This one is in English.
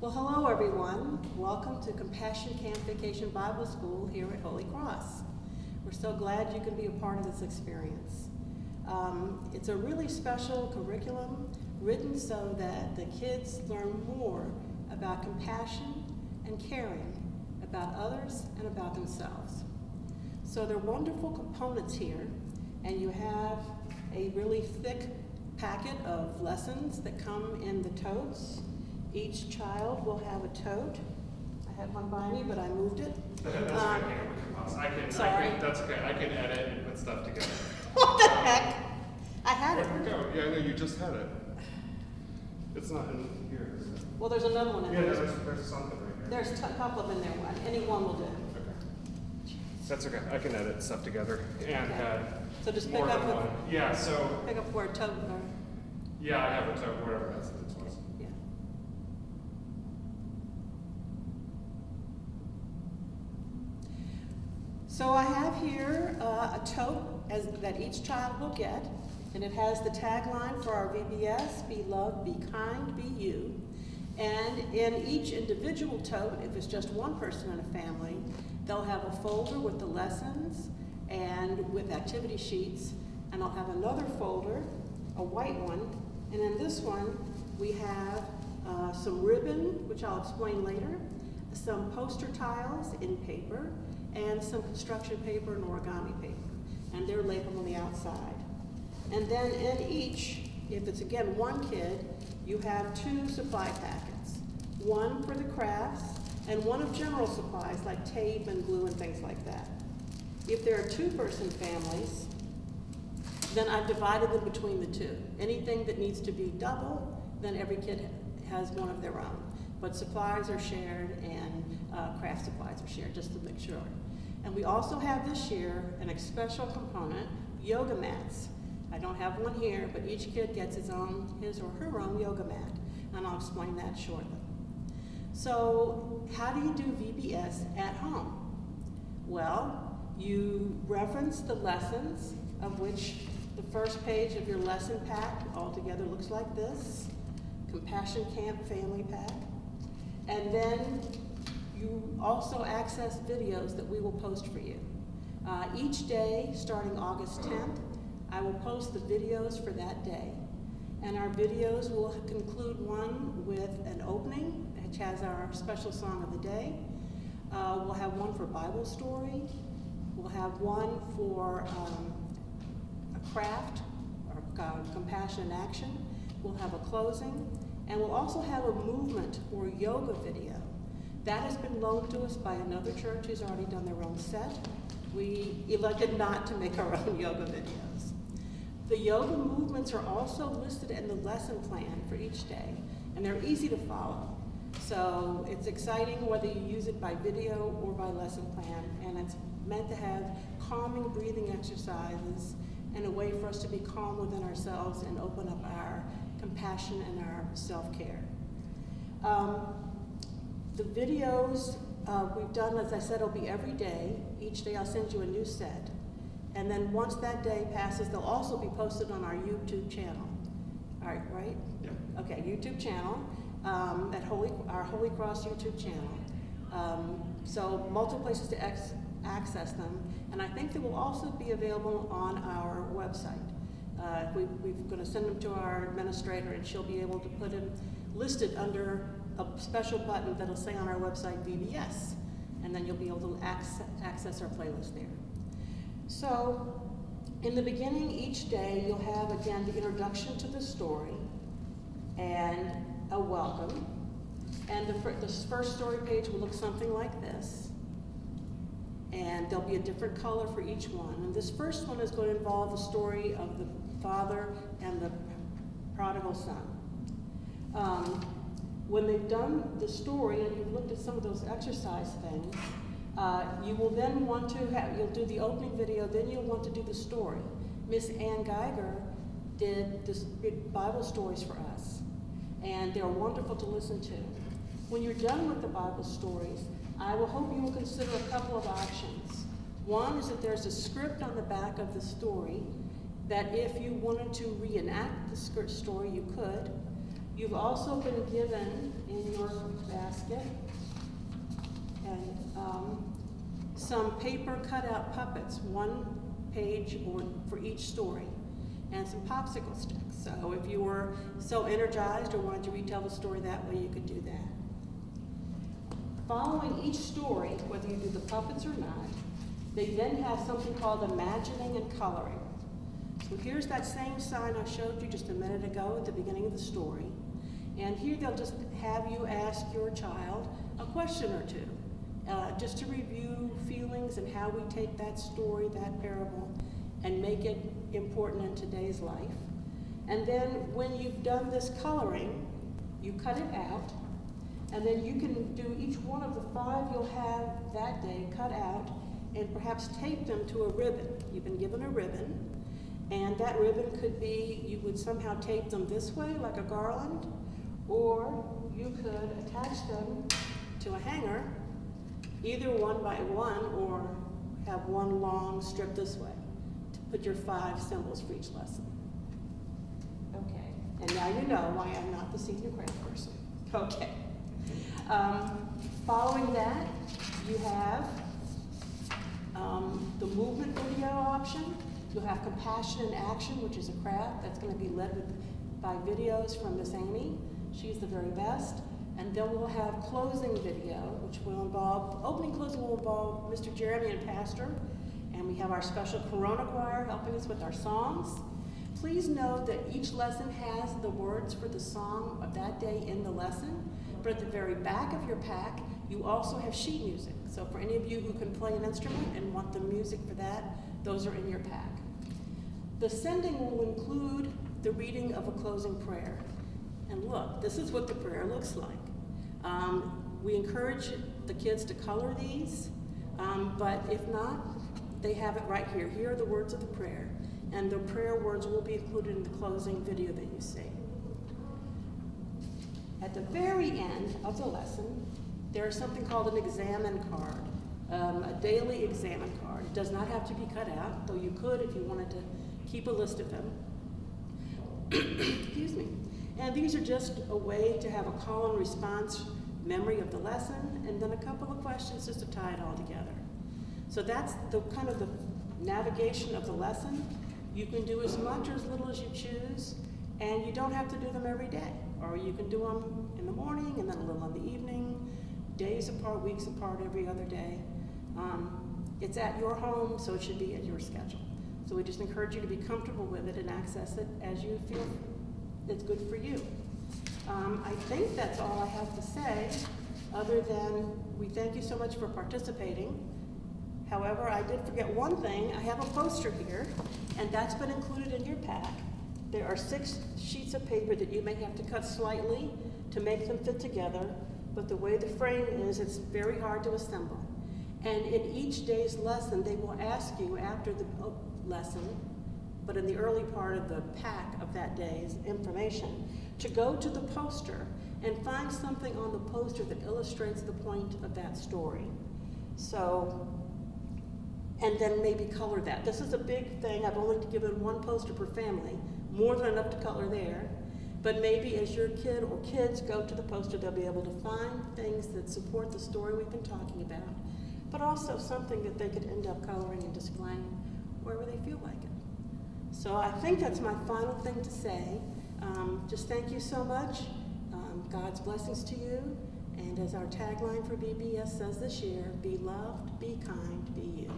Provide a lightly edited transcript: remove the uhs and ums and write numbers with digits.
Well, hello everyone. Welcome to Compassion Camp Vacation Bible School here at Holy Cross. We're so glad you can be a part of this experience. It's a really special curriculum written so that the kids learn more about compassion and caring about others and about themselves. So there are wonderful components here, and you have a really thick packet of lessons that come in the totes. Each child will have a tote. I had one by me, but I moved it. That's okay. That's okay. I can edit and put stuff together. What the heck? I had it. Where'd it go? Yeah, I know you just had it. It's not in here, is it? Well, there's another one in there. Yeah, there's something right here. There's a couple of them in there. Any one will do. Okay. That's okay. I can edit stuff together and So just pick more up than one. Yeah. So. Pick up where tote. Or, yeah, I have a tote. Wherever that's this was. Yeah. So I have here a tote that each child will get, and it has the tagline for our VBS: "Be loved, be kind, be you." And in each individual tote, if it's just one person in a family, they'll have a folder with the lessons and with activity sheets, and I'll have another folder, a white one, and in this one we have some ribbon, which I'll explain later, some poster tiles in paper, and some construction paper and origami paper, and they're labeled on the outside. And then in each, if it's again one kid, you have two supply packets, one for the crafts and one of general supplies like tape and glue and things like that. If there are two-person families, then I've divided them between the two. Anything that needs to be double, then every kid has one of their own. But supplies are shared and craft supplies are shared, just to make sure. And we also have this year a special component, yoga mats. I don't have one here, but each kid gets his or her own yoga mat, and I'll explain that shortly. So how do you do VBS at home? Well, you reference the lessons, of which the first page of your lesson pack altogether looks like this, Compassion Camp Family Pack. And then you also access videos that we will post for you. Each day, starting August 10th, I will post the videos for that day. And our videos will conclude one with an opening, which has our special song of the day. We'll have one for Bible story. We'll have one for a craft, or compassion in action. We'll have a closing. And we'll also have a movement or yoga video. That has been loaned to us by another church who's already done their own set. We elected not to make our own yoga videos. The yoga movements are also listed in the lesson plan for each day, and they're easy to follow. So it's exciting whether you use it by video or by lesson plan, and it's meant to have calming breathing exercises and a way for us to be calm within ourselves and open up our compassion and our self-care. The videos we've done, as I said, will be every day. Each day I'll send you a new set. And then once that day passes, they'll also be posted on our YouTube channel. All right? Yeah. Okay, YouTube channel, at our Holy Cross YouTube channel. So multiple places to access them. And I think they will also be available on our website. We're going to send them to our administrator, and she'll be able to put them listed under a special button that'll say on our website VBS, and then you'll be able to access our playlist there. So in the beginning each day, you'll have again the introduction to the story and a welcome, and the first story page will look something like this, and there'll be a different color for each one. And this first one is going to involve the story of the father and the prodigal son. When they've done the story and you've looked at some of those exercise things, you will then want to you'll do the opening video, then you'll want to do the story. Miss Ann Geiger did Bible stories for us, and they're wonderful to listen to. When you're done with the Bible stories, I will hope you will consider a couple of options. One is that there's a script on the back of the story that if you wanted to reenact the story, you could. You've also been given in your basket. And some paper cutout puppets, one page or for each story, and some popsicle sticks. So if you were so energized or wanted to retell the story that way, you could do that. Following each story, whether you do the puppets or not, they then have something called imagining and coloring. So here's that same sign I showed you just a minute ago at the beginning of the story. And here they'll just have you ask your child a question or two, just to review feelings and how we take that story, that parable, and make it important in today's life. And then when you've done this coloring, you cut it out, and then you can do each one of the 5 you'll have that day cut out and perhaps tape them to a ribbon. You've been given a ribbon, and that ribbon could be, you would somehow tape them this way like a garland, or you could attach them to a hanger, either one by one or have one long strip this way to put your 5 symbols for each lesson. Okay, and now you know why I'm not the senior craft person. Okay. Following that, you have the movement video option. You'll have compassion in action, which is a craft that's going to be led by videos from Miss Amy. She's the very best. And then we'll have closing video, which will involve, opening closing will involve Mr. Jeremy and Pastor. And we have our special Corona choir helping us with our songs. Please know that each lesson has the words for the song of that day in the lesson. But at the very back of your pack, you also have sheet music. So for any of you who can play an instrument and want the music for that, those are in your pack. The sending will include the reading of a closing prayer. And look, this is what the prayer looks like. We encourage the kids to color these, but if not, they have it right here. Here are the words of the prayer, and the prayer words will be included in the closing video that you see. At the very end of the lesson, there is something called an examine card, a daily examine card. It does not have to be cut out, though you could if you wanted to keep a list of them. Excuse me. And these are just a way to have a call and response memory of the lesson, and then a couple of questions just to tie it all together. So that's the kind of the navigation of the lesson. You can do as much or as little as you choose, and you don't have to do them every day. Or you can do them in the morning and then a little in the evening, days apart, weeks apart, every other day. It's at your home, so it should be at your schedule. So we just encourage you to be comfortable with it and access it as you feel it's good for you. I think that's all I have to say, other than we thank you so much for participating. However, I did forget one thing. I have a poster here, and that's been included in your pack. There are 6 sheets of paper that you may have to cut slightly to make them fit together, but the way the frame is, it's very hard to assemble. And in each day's lesson, they will ask you after the lesson, but in the early part of the pack of that day's information, to go to the poster and find something on the poster that illustrates the point of that story. So, and then maybe color that. This is a big thing. I've only given 1 poster per family, more than enough to color there. But maybe as your kid or kids go to the poster, they'll be able to find things that support the story we've been talking about, but also something that they could end up coloring and displaying wherever they feel like it. So I think that's my final thing to say. Just thank you so much. God's blessings to you. And as our tagline for VBS says this year, be loved, be kind, be you.